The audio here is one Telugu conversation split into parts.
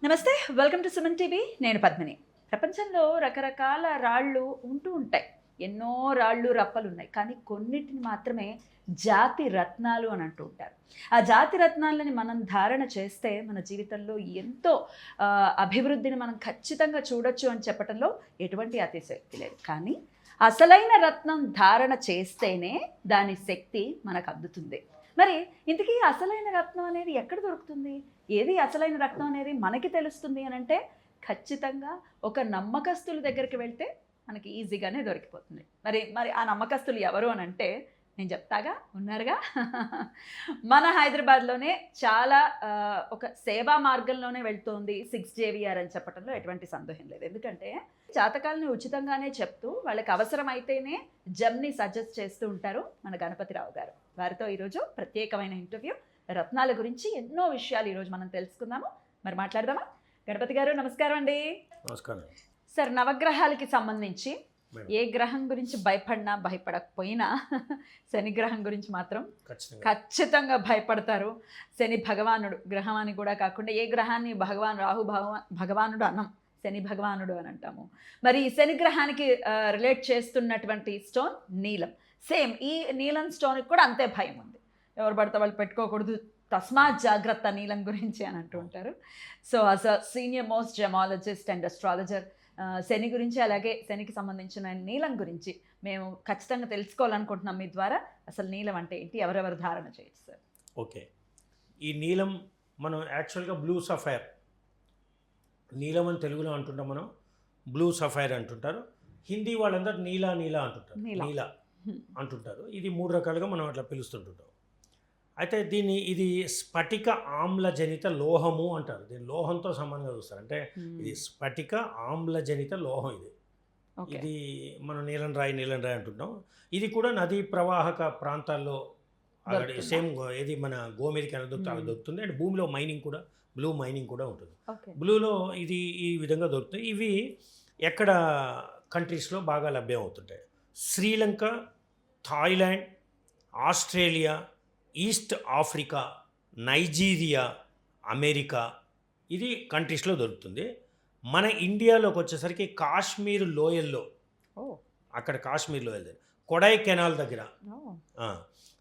నమస్తే, వెల్కమ్ టు సుమన్ టీవీ. నేను పద్మిని. ప్రపంచంలో రకరకాల రాళ్ళు ఉంటూ ఉంటాయి. ఎన్నో రాళ్ళు రప్పలు ఉన్నాయి, కానీ కొన్నిటిని మాత్రమే జాతి రత్నాలు అని అంటూ ఉంటారు. ఆ జాతి రత్నాలని మనం ధారణ చేస్తే మన జీవితంలో ఎంతో అభివృద్ధిని మనం ఖచ్చితంగా చూడొచ్చు అని చెప్పడంలో ఎటువంటి అతిశయోక్తి లేదు. కానీ అసలైన రత్నం ధారణ చేస్తేనే దాని శక్తి మనకు అందుతుంది. మరి ఇంతకీ అసలైన రత్నం అనేది ఎక్కడ దొరుకుతుంది? ఏది అసలైన రత్నం అనేది మనకి తెలుస్తుంది అని అంటే ఖచ్చితంగా ఒక నమ్మకస్తుల దగ్గరికి వెళ్తే మనకి ఈజీగానే దొరికిపోతుంది. మరి మరి ఆ నమ్మకస్తులు ఎవరు అని అంటే నేను చెప్తాగా, ఉన్నారుగా. మన హైదరాబాద్లోనే చాలా ఒక సేవా మార్గంలోనే వెళ్తోంది 6JVR అని చెప్పడంలో ఎటువంటి సందేహం లేదు. ఎందుకంటే జాతకాలని ఉచితంగానే చెప్తూ వాళ్ళకి అవసరమైతేనే జమ్ని సజెస్ట్ చేస్తూ ఉంటారు మన గణపతిరావు గారు. వారితో ఈరోజు ప్రత్యేకమైన ఇంటర్వ్యూ, రత్నాల గురించి ఎన్నో విషయాలు ఈరోజు మనం తెలుసుకుందాము. మరి మాట్లాడదామా? గణపతి గారు నమస్కారం అండి. నమస్కారం సార్, నవగ్రహాలకి సంబంధించి ఏ గ్రహం గురించి భయపడినా భయపడకపోయినా శని గ్రహం గురించి మాత్రం ఖచ్చితంగా భయపడతారు. శని భగవానుడు గ్రహం అని కూడా కాకుండా ఏ గ్రహాన్ని రాహు భగవానుడు అనం, శని భగవానుడు అని అంటాము. మరి ఈ శని గ్రహానికి రిలేట్ చేస్తున్నటువంటి స్టోన్ నీలం. సేమ్ ఈ నీలం స్టోన్కి కూడా అంతే భయం ఉంది. ఎవరు పడితే వాళ్ళు పెట్టుకోకూడదు, తస్మాత్ జాగ్రత్త నీలం గురించి అని అంటూ ఉంటారు. So as a senior most gemologist and astrologer, Shani గురించి అలాగే శనికి సంబంధించిన నీలం గురించి మేము ఖచ్చితంగా తెలుసుకోవాలనుకుంటున్నాం మీ ద్వారా. అసలు నీలం అంటే ఏంటి, ఎవరెవరు ధారణ చేయొచ్చు సార్? ఓకే, ఈ నీలం మనం యాక్చువల్గా బ్లూ సఫైర్, నీలం అని తెలుగులో అంటుంటాం మనం, బ్లూ సఫైర్ అంటుంటారు. హిందీ వాళ్ళందరూ నీలా నీలా అంటుంటారు, నీలా అంటుంటారు. ఇది 3 రకాలుగా మనం అట్లా పిలుస్తుంటుంటాం. అయితే ఇది స్ఫటిక ఆమ్లజనిత లోహము అంటారు. దీన్ని లోహంతో సమానంగా చూస్తారు. అంటే ఇది స్ఫటిక ఆమ్లజనిత లోహం. ఇది మనం నీలం రాయి అంటుంటాం. ఇది కూడా నదీ ప్రవాహక ప్రాంతాల్లో అక్కడ సేమ్ ఇది మన గోమేరికి అలా దొరుకుతుంది. అండ్ భూమిలో మైనింగ్ కూడా, బ్లూ మైనింగ్ కూడా ఉంటుంది. బ్లూలో ఇది ఈ విధంగా దొరుకుతాయి. ఇవి ఎక్కడ కంట్రీస్లో బాగా లభ్యం అవుతుంటాయి? Sri Lanka, Thailand, Australia, east Africa, Nigeria, America, ఇది కంట్రీస్లో దొరుకుతుంది. మన ఇండియాలోకి వచ్చేసరికి కాశ్మీర్ లోయల్లో, అక్కడ కాశ్మీర్ లోయల్, కొడై కెనాల్ దగ్గర,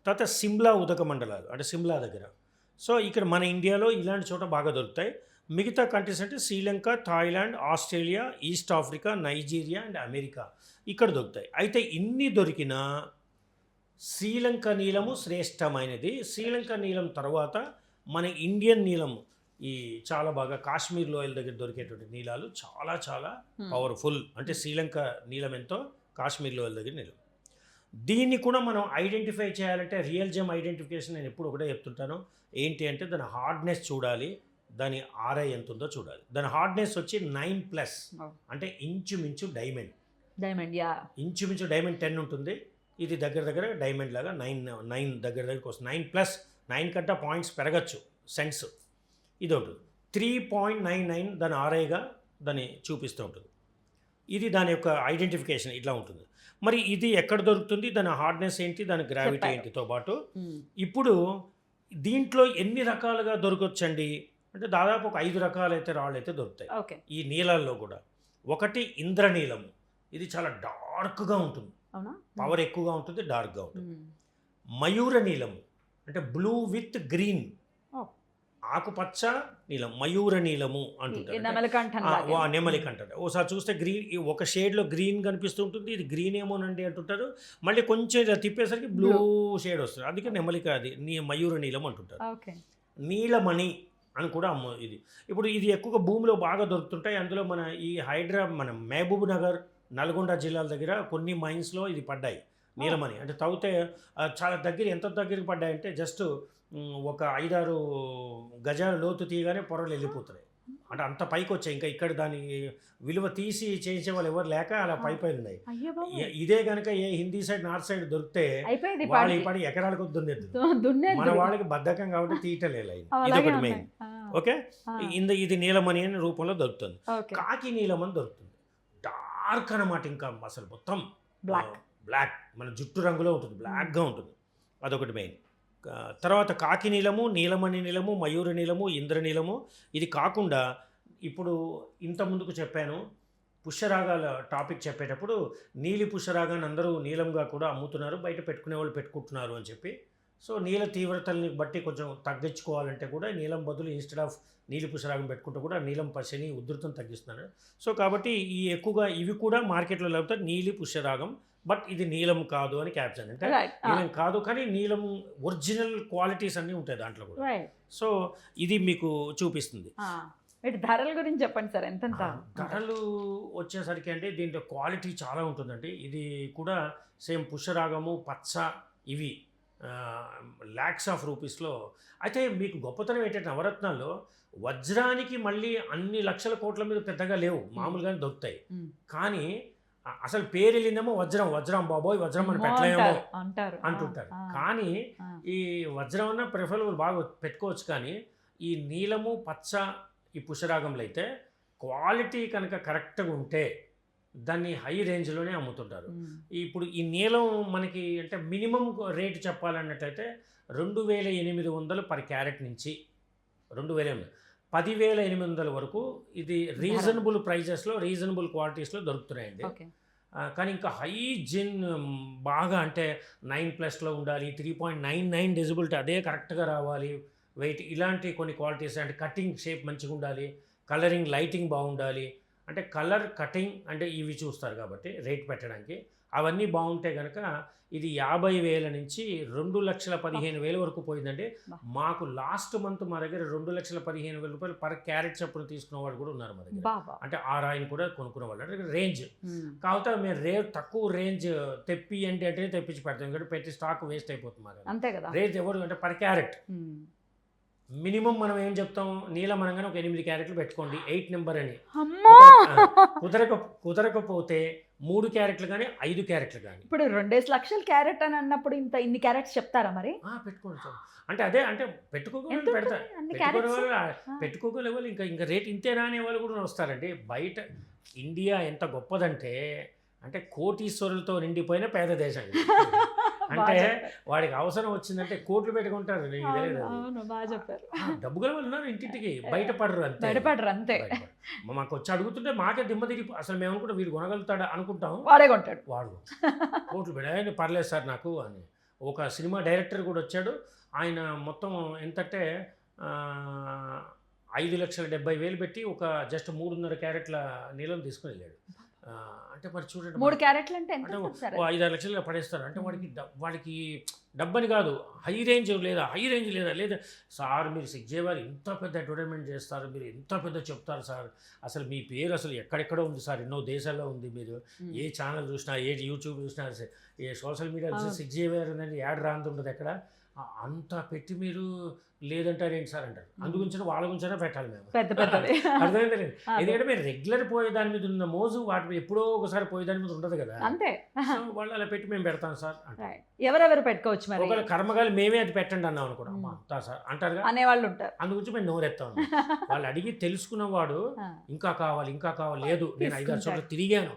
తర్వాత సిమ్లా ఉదక మండలాలు అంటే సిమ్లా దగ్గర. సో ఇక్కడ మన ఇండియాలో ఇలాంటి చోట బాగా దొరుకుతాయి. మిగతా కంట్రీస్ అంటే Sri Lanka, Thailand, Australia, east Africa, Nigeria and America, ఇక్కడ దొరుకుతాయి. అయితే ఇన్ని దొరికినా శ్రీలంక నీలము శ్రేష్టమైనది. శ్రీలంక నీలం తర్వాత మన ఇండియన్ నీలం, ఈ చాలా బాగా కాశ్మీర్ లోయల దగ్గర దొరికేటువంటి నీలాలు చాలా చాలా పవర్ఫుల్. అంటే శ్రీలంక నీలం ఎంతో కాశ్మీర్ లోయల దగ్గర నీలం. దీన్ని కూడా మనం ఐడెంటిఫై చేయాలంటే రియల్ జెమ్ ఐడెంటిఫికేషన్ నేను ఎప్పుడు ఒకటే చెప్తుంటాను. ఏంటి అంటే దాని హార్డ్నెస్ చూడాలి, దాని RI ఎంత ఉందో చూడాలి. దాని హార్డ్నెస్ వచ్చి 9+, అంటే ఇంచుమించు డైమండ్. ఇంచుమించు డైమండ్ 10 ఉంటుంది. ఇది దగ్గర డైమండ్ లాగా 9 దగ్గరికి వస్తుంది. 9+, 9 కంటే పాయింట్స్ పెరగచ్చు, సెంట్స్. ఇది ఉంటుంది 3.99 దాని RIగా దాన్ని చూపిస్తూ ఉంటుంది. ఇది దాని యొక్క ఐడెంటిఫికేషన్ ఇట్లా ఉంటుంది. మరి ఇది ఎక్కడ దొరుకుతుంది, దాని హార్డ్నెస్ ఏంటి, దాని గ్రావిటీ ఏంటితో పాటు ఇప్పుడు దీంట్లో ఎన్ని రకాలుగా దొరకొచ్చండి అంటే దాదాపు ఒక 5 రకాలైతే రాళ్ళు అయితే దొరుకుతాయి ఈ నీళ్ళల్లో కూడా. ఒకటి ఇంద్రనీలము, ఇది చాలా డార్క్గా ఉంటుంది, పవర్ ఎక్కువగా ఉంటుంది, డార్క్గా ఉంటుంది. మయూర నీలము అంటే బ్లూ విత్ గ్రీన్, ఆకుపచ్చ నీలం, మయూర నీలము అంటుంటారు. నెమలికంఠ ఓసారి చూస్తే గ్రీన్, ఒక షేడ్లో గ్రీన్ కనిపిస్తూ ఉంటుంది. ఇది గ్రీన్ ఏమోనండి అంటుంటారు. మళ్ళీ కొంచెం ఇలా తిప్పేసరికి బ్లూ షేడ్ వస్తుంది, అందుకే నెమలిక, అది మయూర నీలం అంటుంటారు. నీలమణి అని కూడా ఇది. ఇప్పుడు ఇది ఎక్కువగా భూమిలో బాగా దొరుకుతుంటాయి. అందులో మన ఈ మన మహబూబ్ నగర్, నల్గొండ జిల్లాల దగ్గర కొన్ని మైన్స్లో ఇది పడ్డాయి నీలమణి. అంటే తవ్వితే చాలా దగ్గర, ఎంత దగ్గరికి పడ్డాయంటే జస్ట్ ఒక 5-6 గజాల లోతు తీయగానే పొరలు వెళ్ళిపోతున్నాయి. అంటే అంత పైకి వచ్చాయి. ఇంకా ఇక్కడ దాని విలువ తీసి చేసే వాళ్ళు ఎవరు లేక అలా పై ఉన్నాయి. ఇదే కనుక ఏ హిందీ సైడ్, నార్త్ సైడ్ దొరికితే వాళ్ళు ఈ పడి ఎకరాలకు దున్నేది. మన వాళ్ళకి బద్ధకం కాబట్టి తీయటలేదు. ఇది ఒకటి మెయిన్. ఓకే, ఇది నీలమణి అనే రూపంలో దొరుకుతుంది. కాకి నీలమని దొరుకుతుంది, డార్క్ అన్నమాట. ఇంకా అసలు మొత్తం బ్లాక్, మన జుట్టు రంగులో ఉంటుంది, బ్లాక్గా ఉంటుంది. అదొకటి మెయిన్. తర్వాత కాకి నీలము, నీలమణి నీలము, మయూర నీలము, ఇంద్రనీలము. ఇది కాకుండా ఇప్పుడు ఇంత ముందుకు చెప్పాను, పుష్యరాగాల టాపిక్ చెప్పేటప్పుడు నీలి పుష్యరాగాన్ని అందరూ నీలంగా కూడా అమ్ముతున్నారు, బయట పెట్టుకునే వాళ్ళు పెట్టుకుంటున్నారు అని చెప్పి. సో నీల తీవ్రతల్ని బట్టి కొంచెం తగ్గించుకోవాలంటే కూడా నీలం బదులు ఇన్స్టెడ్ ఆఫ్ నీలి పుష్యరాగం పెట్టుకుంటే కూడా నీలం పశని ఉధృతం తగ్గిస్తున్నాడు. సో కాబట్టి ఈ ఎక్కువగా ఇవి కూడా మార్కెట్లో లభిస్తాయి, నీలి పుష్యరాగం, బట్ ఇది నీలం కాదు అని క్యాప్షన్. అంటే నీలం కాదు కానీ నీలం ఒరిజినల్ క్వాలిటీస్ అన్నీ ఉంటాయి దాంట్లో కూడా. సో ఇది మీకు చూపిస్తుంది. ధరల గురించి చెప్పండి సార్, ఎంత ధరలు వచ్చేసరికి అంటే దీంట్లో క్వాలిటీ చాలా ఉంటుందండి. ఇది కూడా సేమ్ పుష్యరాగము, పచ్చ, ఇవి ల్యాక్స్ ఆఫ్ రూపీస్లో. అయితే మీకు గొప్పతనం ఏంటంటే నవరత్నాల్లో వజ్రానికి మళ్ళీ అన్ని లక్షల కోట్ల మీద పెద్దగా లేవు, మామూలుగానే దొరుకుతాయి. కానీ అసలు పేరు వెళ్ళిందేమో వజ్రం, వజ్రం బాబోయ్ వజ్రం అని పెట్టలేమో అంటుంటారు. కానీ ఈ వజ్రం అన్న ప్రిఫరబుల్ బాగా పెట్టుకోవచ్చు. కానీ ఈ నీలము, పచ్చ, ఈ పుష్యరాగంలో అయితే క్వాలిటీ కనుక కరెక్ట్గా ఉంటే దాన్ని హై రేంజ్లోనే అమ్ముతుంటారు. ఇప్పుడు ఈ నీలం మనకి అంటే మినిమం రేటు చెప్పాలన్నట్టయితే 2,800 పర్ క్యారెట్ నుంచి 2,800 10,800 వరకు ఇది రీజనబుల్ ప్రైజెస్లో, రీజనబుల్ క్వాలిటీస్లో దొరుకుతున్నాయండి. కానీ ఇంకా హై జిన్ బాగా అంటే 9+లో ఉండాలి, 3.99 డెసిబిలిటీ అదే కరెక్ట్గా రావాలి, వెయిట్, ఇలాంటి కొన్ని క్వాలిటీస్. అంటే కటింగ్ షేప్ మంచిగా ఉండాలి, కలరింగ్, లైటింగ్ బాగుండాలి. అంటే కలర్, కటింగ్ అంటే ఇవి చూస్తారు కాబట్టి రేట్ పెట్టడానికి. అవన్నీ బాగుంటే కనుక ఇది 50,000 నుంచి 2,15,000 వరకు పోయిందండి. మాకు లాస్ట్ మంత్ మా దగ్గర 2,15,000 రూపాయలు పర్ క్యారెట్ చప్పున తీసుకున్న వాళ్ళు కూడా ఉన్నారు మా దగ్గర. అంటే ఆ రాయిని కూడా కొనుక్కునే వాళ్ళు. అంటే రేంజ్ కాకపోతే మేము తక్కువ రేంజ్ తెప్పియండి అంటే తెప్పించి పెడతాం, ఎందుకంటే పెట్టి స్టాక్ వేస్ట్ అయిపోతుంది మాకు. అంతే కదా, రేంజ్ ఎవరు అంటే పర్ క్యారెట్ మినిమం మనం ఏం చెప్తాం, నీలం అనగానే ఒక 8 క్యారెట్లు పెట్టుకోండి, 8 నెంబర్ అని. కుదరకపోతే 3 క్యారెట్లు కానీ 5 క్యారెట్లు కానీ. ఇప్పుడు 2 లక్షల క్యారెట్ అని అన్నప్పుడు ఇన్ని క్యారెట్స్ చెప్తారా మరి? పెట్టుకోండి సార్. అంటే అదే అంటే పెట్టుకోగల పెడతారు, పెట్టుకోగల వాళ్ళు ఇంకా రేట్ ఇంతేనా అనే వాళ్ళు కూడా వస్తారండి. బయట ఇండియా ఎంత గొప్పదంటే అంటే కోటీశ్వరులతో నిండిపోయిన పేద దేశం. అంటే వాడికి అవసరం వచ్చిందంటే కోట్లు పెట్టుకుంటారు. డబ్బు గల వాళ్ళు ఉన్నారు ఇంటింటికి, బయటపడరు అంతే. మాకు వచ్చి అడుగుతుంటే మాకే దిమ్మ తిరిగి అసలు మేము అనుకుంటాం వీడు కొనగలుగుతాడా అనుకుంటాం, వాడు కోట్లు పెడ పర్లేదు సార్ నాకు అని. ఒక సినిమా డైరెక్టర్ కూడా వచ్చాడు, ఆయన మొత్తం ఎంతంటే 5,70,000 పెట్టి ఒక జస్ట్ 3.5 క్యారెట్ల నీలం తీసుకుని వెళ్ళాడు. అంటే మరి చూడండి, 3 క్యారెట్లు అంటే 5-6 లక్షలు పడేస్తారు. అంటే వాడికి డబ్బని కాదు, హై రేంజ్ లేదా సార్ మీరు సిగ్జేవారు ఇంత పెద్ద అడ్వర్టైజ్మెంట్ చేస్తారు, మీరు ఎంత పెద్ద చెప్తారు సార్, అసలు మీ పేరు అసలు ఎక్కడెక్కడో ఉంది సార్, ఎన్నో దేశాల్లో ఉంది, మీరు ఏ ఛానల్ చూసినా, ఏ యూట్యూబ్ చూసినా, ఏ సోషల్ మీడియా చూసినా సిగ్జేవారు అనేది యాడ్ రాంతుంటుంది ఎక్కడ. అంత పెట్టి మీరు లేదంటారేంటి సార్ అంటారు. అందుగురించి వాళ్ళ గురించైనా పెట్టాలి మేము, అర్థమైంది. ఎందుకంటే మీరు రెగ్యులర్ పోయే దాని మీద ఉన్న మోజు వాటి మీద ఎప్పుడో ఒకసారి పోయే దాని మీద ఉండదు కదా, అంతే. వాళ్ళు అలా పెట్టి మేము పెడతాం సార్ అంటే ఎవరెవరు పెట్టుకోవచ్చు, ఒకవేళ కర్మగాలి మేమే అది పెట్టండి అన్నాం అనుకో, అమ్మా అంతా సార్ అంటారు అనేవాళ్ళు ఉంటారు. అందుగురించి మేము నోరెత్తాం. వాళ్ళు అడిగి తెలుసుకున్నవాడు ఇంకా కావాలి లేదు నేను 5-6 చోట్ల తిరిగాను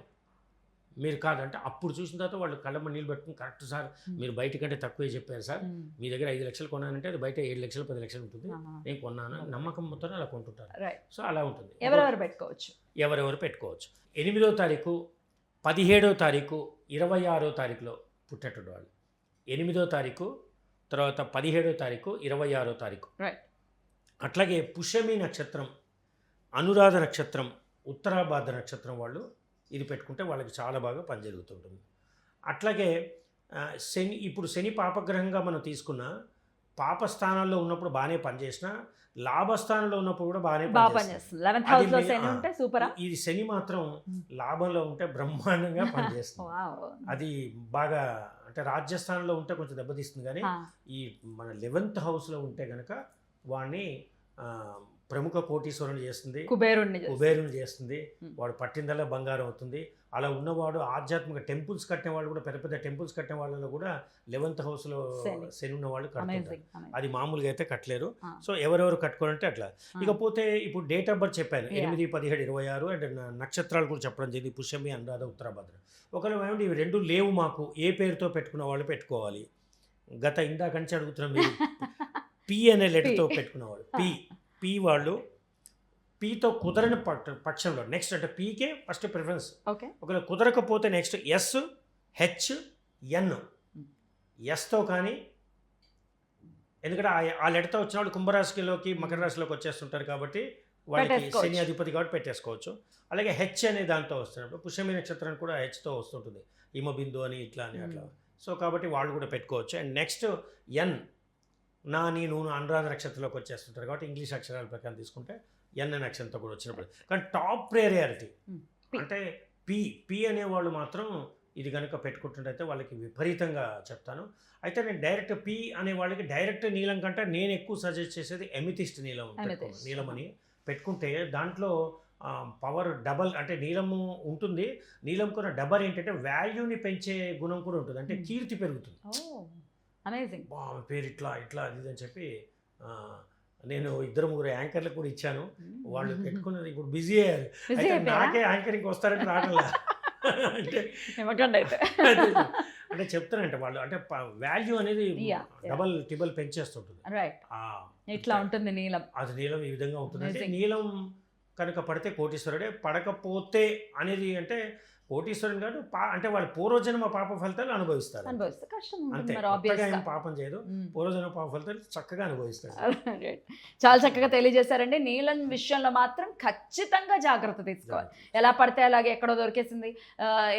మీరు కాదంటే అప్పుడు చూసిన తర్వాత వాళ్ళు కళ్ళమ్మ నీళ్ళు పెట్టుకుని కరెక్ట్ సార్ మీరు బయటకంటే తక్కువే చెప్పారు సార్, మీ దగ్గర 5 లక్షలు కొన్నానంటే అది బయట 7 లక్షలు 10 లక్షలు ఉంటుంది, నేను కొన్నాను నమ్మకం మొత్తం అలా కొంటుంటారు. సో అలా ఉంటుంది. ఎవరెవరు పెట్టుకోవచ్చు. 8వ తారీఖు, 17వ తారీఖు, 26వ తారీఖులో పుట్టేటువంటి వాళ్ళు. 8వ తారీఖు, తర్వాత 17వ తారీఖు, 26వ తారీఖు. అట్లాగే పుష్యమి నక్షత్రం, అనురాధ నక్షత్రం, ఉత్తరాభాద్ర నక్షత్రం వాళ్ళు ఇది పెట్టుకుంటే వాళ్ళకి చాలా బాగా పని జరుగుతుంటుంది. అట్లాగే ఇప్పుడు శని పాపగ్రహంగా మనం తీసుకున్న పాపస్థానాల్లో ఉన్నప్పుడు బాగానే పనిచేసిన, లాభస్థానంలో ఉన్నప్పుడు కూడా బాగానే పనిచేస్తుంది. ఇది శని మాత్రం లాభంలో ఉంటే బ్రహ్మాండంగా పనిచేస్తుంది. అది బాగా అంటే రాజ్యస్థానంలో ఉంటే కొంచెం దెబ్బతీస్తుంది, కానీ ఈ మన 11th హౌస్లో ఉంటే కనుక వాడిని ప్రముఖ కోటీశ్వరుని చేస్తుంది, కుబేరుని చేస్తుంది, వాడు పట్టిందల్లా బంగారం అవుతుంది. అలా ఉన్నవాడు ఆధ్యాత్మిక టెంపుల్స్ కట్టిన వాళ్ళు కూడా, పెద్ద పెద్ద టెంపుల్స్ కట్టిన వాళ్ళలో కూడా 11th హౌస్లో శని ఉన్న వాళ్ళు కట్టుకుంటారు. అది మామూలుగా అయితే కట్టలేరు. సో ఎవరెవరు కట్టుకోవాలంటే అట్లా. ఇకపోతే ఇప్పుడు డేట్ ఆఫ్ బర్త్ చెప్పాను, 8, 17, 26 అండ్ నక్షత్రాలు కూడా చెప్పడం జరిగింది, పుష్యమి, అనురాధ, ఉత్తరాభద్ర. ఒకవేళ ఏమంటే ఇవి 2 లేవు మాకు, ఏ పేరుతో పెట్టుకున్న వాళ్ళు పెట్టుకోవాలి. ఇందాక నుంచి అడుగుతున్నాం మీరు, పి అనే లెటర్తో పెట్టుకున్నవాళ్ళు, పి వాళ్ళు పీతో కుదరని పక్షంలో నెక్స్ట్ అంటే పీకే ఫస్ట్ ప్రిఫరెన్స్. ఓకే. ఒకవేళ కుదరకపోతే నెక్స్ట్ ఎస్, హెచ్, ఎన్. ఎస్తో కానీ, ఎందుకంటే ఆ లెటర్తో వచ్చిన వాళ్ళు కుంభరాశిలోకి మకర రాశిలోకి వచ్చేస్తుంటారు కాబట్టి వాళ్ళకి పెట్టేసుకోవచ్చు. శని అధిపతి కాబట్టి పెట్టేసుకోవచ్చు. అలాగే హెచ్ అనే దాంతో వస్తున్నప్పుడు పుష్యమి నక్షత్రం కూడా హెచ్తో వస్తుంటుంది, హిమబిందు అని ఇట్లా అని అట్లా. సో కాబట్టి వాళ్ళు కూడా పెట్టుకోవచ్చు. అండ్ నెక్స్ట్ ఎన్, నా, నీ, నూనె అనురాధ నక్షత్రంలోకి వచ్చేస్తుంటారు కాబట్టి ఇంగ్లీష్ అక్షరాల ప్రకారం తీసుకుంటే ఎన్ అనే అక్షరంతో కూడా వచ్చినప్పుడు. కానీ టాప్ ప్రేరియారిటీ P. అంటే పి అనేవాళ్ళు మాత్రం ఇది కనుక పెట్టుకుంటుంటే వాళ్ళకి విపరీతంగా చెప్తాను. అయితే నేను డైరెక్ట్ పి అనే వాళ్ళకి డైరెక్ట్ నీలం కంటే నేను ఎక్కువ సజెస్ట్ చేసేది ఎమితిస్ట్ నీలం Amethyst. నీలమని పెట్టుకుంటే దాంట్లో పవర్ డబల్, అంటే నీలము ఉంటుంది, నీలం కూడా డబల్ ఏంటంటే వాల్యూని పెంచే గుణం కూడా ఉంటుంది, అంటే కీర్తి పెరుగుతుంది. అమేజింగ్. ఆమె పేరు ఇట్లా ఇట్లా అది అని చెప్పి నేను 2-3 యాంకర్లకు కూడా ఇచ్చాను. వాళ్ళు పెట్టుకున్నది ఇప్పుడు బిజీ అయ్యారు. అయితే నాకే యాంకరింగ్ వస్తారంటే రావట్లా. అంటే ఇవ్వకండి అయితే. అంటే చెప్తానంటే వాళ్ళు అంటే వాల్యూ అనేది డబల్ టిబల్ పెంచేస్తుంటుంది. రైట్. ఇట్లా ఉంటుంది నీలం. అది నీలం ఈ విధంగా ఉంటుంది. అంటే నీలం కనుక పడితే కోటీశ్వరుడే, పడకపోతే అనేది అంటే కోటీశ్వరుని కాదు, అంటే వాళ్ళు పూర్వజన్మ పాప ఫలితాలు అనుభవిస్తారు. కష్టం అంతే, ఉంటుంది మరి కొత్తగా obvious గా. ఏం పాపం చేయదు, పూర్వజన్మ పాప ఫలితాలు చక్కగా అనుభవిస్తారు. Right. చాలా చక్కగా తెలియజేశారండి. నీలం విషయంలో మాత్రం ఖచ్చితంగా జాగ్రత్త తీసుకోవాలి. ఎలా పడితే అలాగే ఎక్కడో దొరికేసింది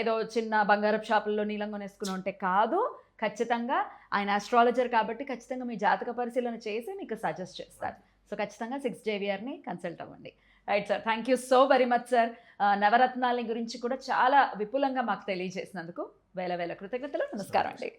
ఏదో చిన్న బంగారపు షాపుల్లో నీలం కొనేసుకుని ఉంటే కాదు. ఖచ్చితంగా ఆయన ఆస్ట్రాలజర్ కాబట్టి ఖచ్చితంగా మీ జాతక పరిశీలన చేసి మీకు సజెస్ట్ చేస్తారు. సో ఖచ్చితంగా 6JVRని కన్సల్ట్ అవ్వండి. Right sir, thank you so very much sir. నవరత్నాల గురించి కూడా చాలా విపులంగా మాకు తెలియజేసినందుకు వేల కృతజ్ఞతలు. నమస్కారం అండి.